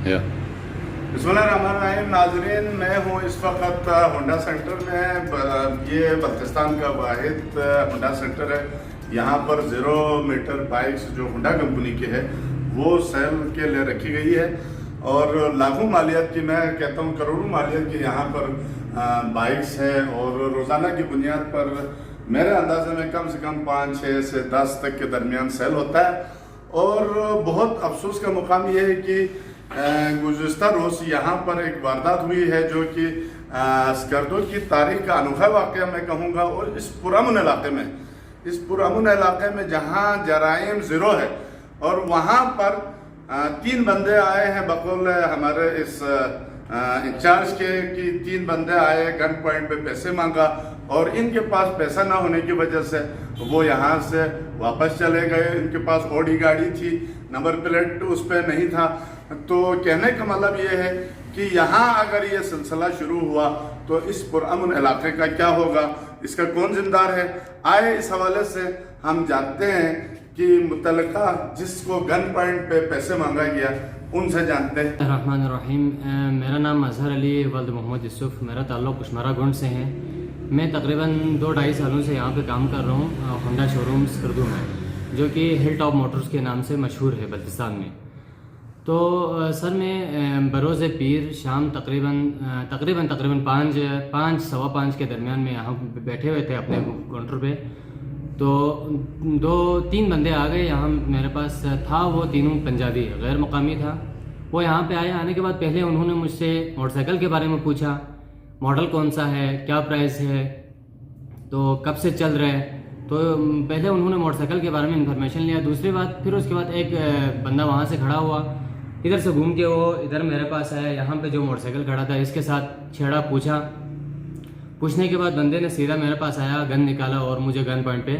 या बिस्मिल्लाहिर्रहमानिर्रहीम। नाज़रीन, मैं हूँ इस वक्त होंडा सेंटर में। ये बल्तिस्तान का वाहिद होंडा सेंटर है। यहाँ पर 0 मीटर बाइक्स जो होंडा कंपनी की है वो सेल के लिए रखी गई है और लाखों मालियत की, मैं कहता हूँ करोड़ों मालियत की यहाँ पर बाइक्स है। और रोज़ाना की बुनियाद पर मेरे अंदाजे में कम से कम 5, 6 से 10 तक के दरमियान सेल होता है। और बहुत अफसोस का मुकाम यह है कि गुज़िश्ता रोज़ यहाँ पर एक वारदात हुई है जो कि स्कर्दो की तारीख का अनोखा वाक़या मैं कहूँगा। और इस पुरअमन इलाके में जहाँ जराइम ज़ीरो है और वहाँ पर 3 बंदे आए हैं बकौल हमारे इस इंचार्ज के कि 3 बंदे आए, गन पॉइंट पे पैसे मांगा और इनके पास पैसा ना होने की वजह से वो यहाँ से वापस चले गए। इनके पास ऑडी गाड़ी थी, नंबर प्लेट उस पर नहीं था। तो कहने का मतलब ये है कि यहाँ अगर ये सिलसिला शुरू हुआ तो इस पुरअमन इलाके का क्या होगा, इसका कौन जिम्मेदार है। आए इस हवाले से हम जानते हैं कि मुतल्लिका जिसको गन पॉइंट पे पैसे मांगा गया उनसे जानते हैं। रहमानिर्रहीम। मेरा नाम अजहर अली वल्द मोहम्मद यूसुफ, मेरा ताल्लुक़ कुशमारा गुंड से है। मैं तकरीबन 2-2.5 सालों से यहाँ पे काम कर रहा हूँ होंडा शोरूम स्कर्दू में, जो कि हिल टॉप मोटर्स के नाम से मशहूर है बल्तिस्तान में। तो सर मैं बरोज़ पीर शाम तकरीबन 5 सवा 5 के दरमियान में यहाँ बैठे हुए थे अपने काउंटर पे। तो 2-3 बंदे आ गए यहाँ मेरे पास था। वो तीनों पंजाबी गैर मुकामी था। वो यहाँ पे आए। आने के बाद पहले उन्होंने मुझसे मोटरसाइकिल के बारे में पूछा, मॉडल कौन सा है, क्या प्राइस है, तो कब से चल रहा है। तो पहले उन्होंने मोटरसाइकिल के बारे में इंफॉर्मेशन लिया। दूसरी बात, फिर उसके बाद एक बंदा वहाँ से खड़ा हुआ, इधर से घूम के वो इधर मेरे पास आया। यहाँ पे जो मोटरसाइकिल खड़ा था इसके साथ छेड़ा, पूछने के बाद बंदे ने सीधा मेरे पास आया, गन निकाला और मुझे गन पॉइंट पे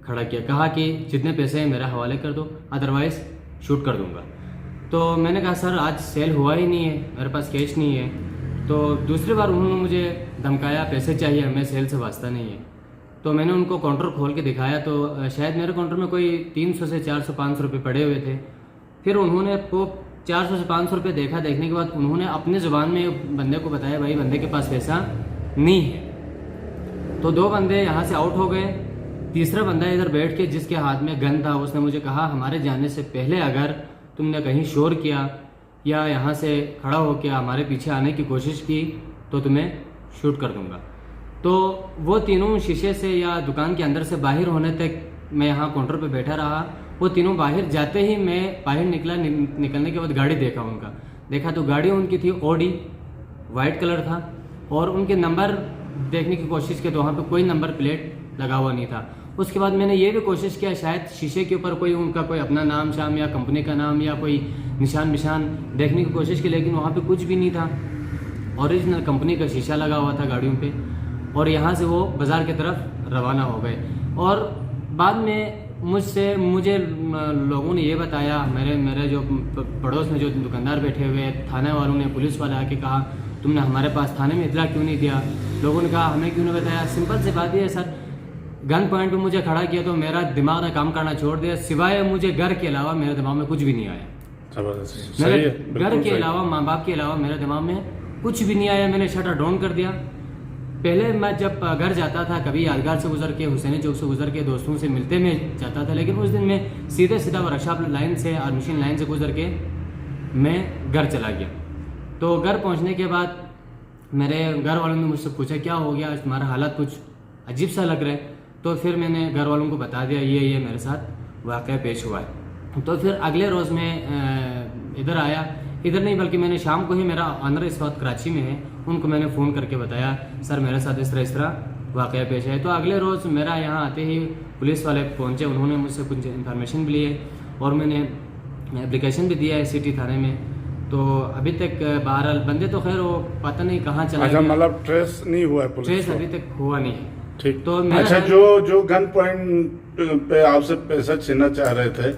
खड़ा किया। कहा कि जितने पैसे हैं मेरे हवाले कर दो, अदरवाइज़ शूट कर दूंगा। तो मैंने कहा सर आज सेल हुआ ही नहीं है, मेरे पास कैश नहीं है। तो दूसरी बार उन्होंने मुझे धमकाया, पैसे चाहिए, हमें सेल से वास्ता नहीं है। तो मैंने उनको काउंटर खोल के दिखाया तो शायद मेरे काउंटर में कोई 300 से 400 500 रुपये पड़े हुए थे। फिर उन्होंने वो 400 से 500 रुपये देखने के बाद उन्होंने अपने ज़ुबान में बंदे को बताया भाई बंदे के पास पैसा नहीं है। तो 2 बंदे यहाँ से आउट हो गए। तीसरा बंदा इधर बैठ के जिसके हाथ में गन था उसने मुझे कहा हमारे जाने से पहले अगर तुमने कहीं शोर किया या यहाँ से खड़ा होकर हमारे पीछे आने की कोशिश की तो तुम्हें शूट कर दूंगा। तो वो तीनों शीशे से या दुकान के अंदर से बाहर होने तक मैं यहाँ काउंटर पे बैठा रहा। वो तीनों बाहर जाते ही मैं बाहर निकलने के बाद गाड़ी देखा तो गाड़ी उनकी थी ऑडी, वाइट कलर था। और उनके नंबर देखने की कोशिश की तो वहाँ पे कोई नंबर प्लेट लगा हुआ नहीं था। उसके बाद मैंने ये भी कोशिश किया शायद शीशे के ऊपर कोई उनका कोई अपना नाम शाम या कंपनी का नाम या कोई निशान देखने की कोशिश की, लेकिन वहाँ पे कुछ भी नहीं था। ओरिजिनल कंपनी का शीशा लगा हुआ था गाड़ियों पे। और यहाँ से वो बाज़ार की तरफ रवाना हो गए। और बाद में मुझे लोगों ने ये बताया, मेरे जो पड़ोस में जो दुकानदार बैठे हुए, थाने वालों ने, पुलिस वाले आके कहा तुमने हमारे पास थाने में इतला क्यों नहीं दिया। लोगों ने कहा हमें क्यों नहीं बताया। सिंपल सी बात ये है सर, गन पॉइंट पे मुझे खड़ा किया तो मेरा दिमाग ने काम करना छोड़ दिया। सिवाय मुझे घर के अलावा मेरे दिमाग में कुछ भी नहीं आया। मेरे घर के अलावा, माँ बाप के अलावा मेरे दिमाग में कुछ भी नहीं आया। मैंने शटर डाउन कर दिया। पहले मैं जब घर जाता था कभी यादगार से गुजर के, हुसैनी चौक से गुजर के दोस्तों से मिलते में जाता था, लेकिन उस दिन मैं सीधा वर्कशॉप लाइन से और मशीन लाइन से गुजर के मैं घर चला गया। तो घर पहुंचने के बाद मेरे घर वालों ने मुझसे पूछा क्या हो गया, आज तुम्हारा हालत कुछ अजीब सा लग रहा है। तो फिर मैंने घर वालों को बता दिया ये मेरे साथ वाक़या पेश हुआ है। तो फिर अगले रोज़ मैं इधर आया, इधर नहीं बल्कि मैंने शाम को ही, मेरा ऑनर इस वक्त कराची में है, उनको मैंने फ़ोन करके बताया सर मेरे साथ इस तरह वाक़या पेश है। तो अगले रोज़ मेरा यहाँ आते ही पुलिस वाले पहुँचे। उन्होंने मुझसे कुछ इन्फॉर्मेशन भी लिए और मैंने एप्लीकेशन भी दिया है सिटी थाने में। तो अभी तक बहरहाल बंदे तो खैर वो पता नहीं कहाँ चला गया। मतलब ट्रेस नहीं हुआ है, ट्रेस अभी तक हुआ नहीं है। ठीक। तो अच्छा, जो गन पॉइंट पे आपसे पैसा छीनना चाह रहे थे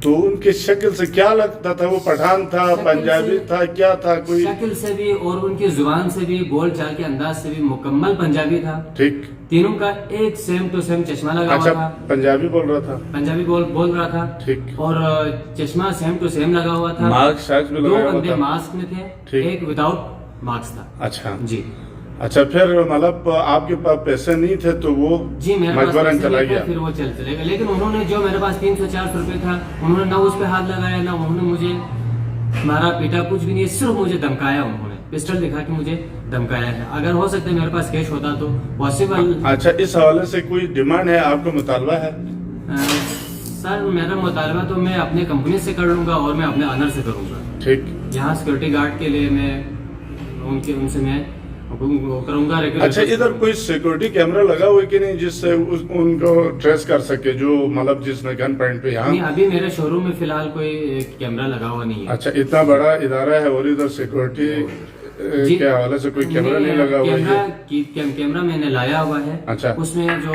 तो उनकी शक्ल से क्या लगता था? वो पठान था, शक्ल पंजाबी से- था, क्या था? कोई शक्ल से भी और उनकी जुबान से भी, बोल चाल के अंदाज से भी मुकम्मल पंजाबी था। ठीक। तीनों का एक सेम टू सेम चश्मा लगा अच्छा, हुआ था। पंजाबी बोल रहा था। पंजाबी बोल रहा था। ठीक। और चश्मा सेम टू सेम लगा हुआ था। मास्क शास्क भी दो लगाया हुआ बंदे था। मास्क में थे, ठीक। एक विदाउट मास्क था। अच्छा जी अच्छा, फिर मतलब आपके पास पैसे नहीं थे तो वो जी, मेरे पास मजबूरन पैसे चला नहीं थे, गया। फिर वो चले गए। लेकिन उन्होंने जो मेरे पास 300-400 रुपए था, उन्होंने ना उस पे हाथ लगाया, ना उन्होंने मुझे मारा पीटा, कुछ भी नहीं। सिर्फ मुझे धमकाया, उन्होंने पिस्टल दिखा के मुझे धमकाया है। अगर हो सकता है मेरे पास कैश होता तो पॉसिबल। अच्छा, इस हवाले से कोई डिमांड है, आपको मुतालबा है? सर मेरा मुतालबा तो मैं अपने कंपनी से कर लूंगा और मैं अपने ऑनर से करूंगा। ठीक। यहाँ सिक्योरिटी गार्ड के लिए मैं उनसे मैं वो करूंगा। अच्छा, इधर कोई सिक्योरिटी कैमरा लगा हुआ है कि नहीं, जिससे उनको ट्रेस कर सके, जो मतलब जिसने गन पॉइंट पे यहाँ? नहीं, अभी मेरे शोरूम में फिलहाल कोई कैमरा लगा हुआ नहीं है। अच्छा, इतना बड़ा इदारा है और इधर सिक्योरिटी जी। के हवाले से कोई कैमरा नहीं लगा हुआ है? कैमरा मैंने लाया हुआ है। अच्छा। उसमें जो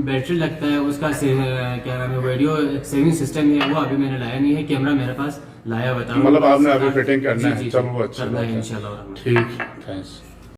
बैटरी लगता है उसका क्या नाम है, वीडियो सेविंग सिस्टम है, वो अभी मैंने लाया नहीं है। कैमरा मेरे पास लाया हुआ था। मतलब आपने अभी फिटिंग करना जी, है? जी, चलो वो अच्छा करना बात है है। इंशाल्लाह। ठीक, थैंक्स।